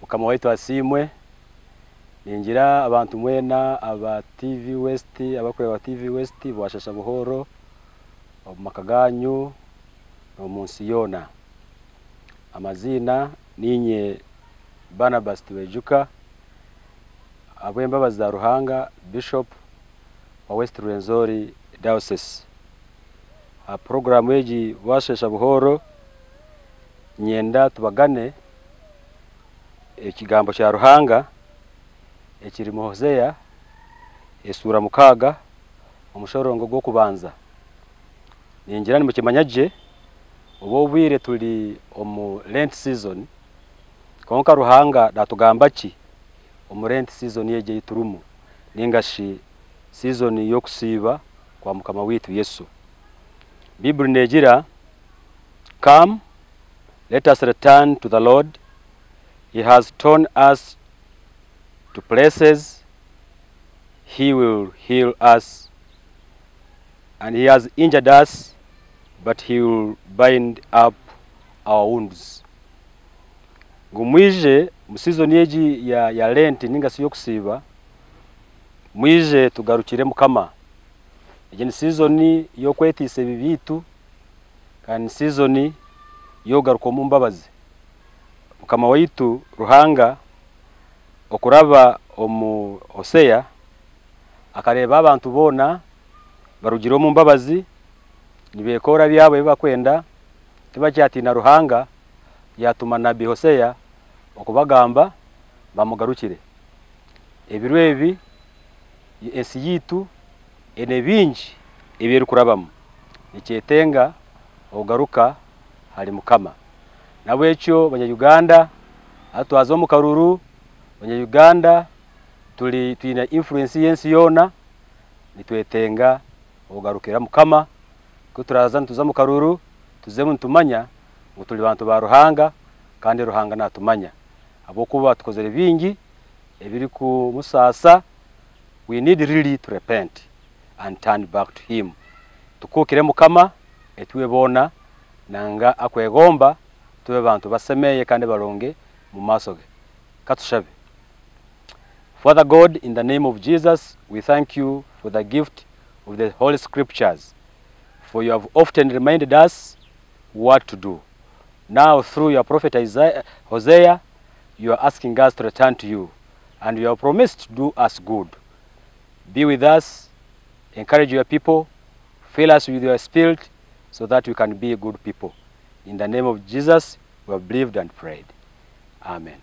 Mukama waitu asimwe. Ningira abantu mwena aba TV West, abakorera TV West bwashasha buhoro makaganyu no munsi yona. Amazina ninye Barnabas Tuwejuka, abwembabazi za Ruhanga, Bishop wa West Rwenzori Diocese. Programu eji bwashasha buhoro nyenda tubagane ekigambo kya Ruhanga ekiri mu Hosea esura mukaga omushorongo gwo kubanza. Ningira ni mukimanyaje obo bwire tuli omu Lent season konka Ruhanga datugamba ki omu Lent season yeje iturumu ningashi season yo kusiba kwa Mukama witu Yesu. Bible negira, come, let us return to the Lord. He has torn us to places. He will heal us. And he has injured us, but he will bind up our wounds. Ngumwije musizoni yeji ya Lent ninga siyo kusiba. Mwije tugarukire Mukama. Ejeni seasoni yo kwetise bibitu kandi seasoni yo garuko mu mbabazi. Mukama waitu Ruhanga okuraba omu Hosea akareba abantu bona barugiro mu mbabazi nibekora byabo bakwenda tibakyatina Ruhanga yatuma nabi Hosea okubagamba bamugarukire. Ebirwebi ensi yitu ene bingi ebiri kurabamu nikyetenga ogaruka hali Mukama. Nabwekyo Banya-Uganda atwazo mu karuru, Banya-Uganda tuina influence yensi yona nitwetenga ogarukira Mukama ko turaza ntuza mu karuru tuzemu ntumanya ngo tuli bantu ba Ruhanga kandi Ruhanga natumanya abo kuba tukozere bingi ebiri ku musasa. We need really to repent and turn back to him. Tukukire Mukama etuwe bona nanga akwegomba tuwe bantu basemeye kandi balonge mu maso ge. Katushabe. Father God, in the name of Jesus, we thank you for the gift of the Holy Scriptures, for you have often reminded us what to do. Now through your prophet Hosea, you are asking us to return to you, and you have promised to do us good. Be with us, encourage your people, fill us with your spirit so that we can be good people. In the name of Jesus, we have believed and prayed. Amen.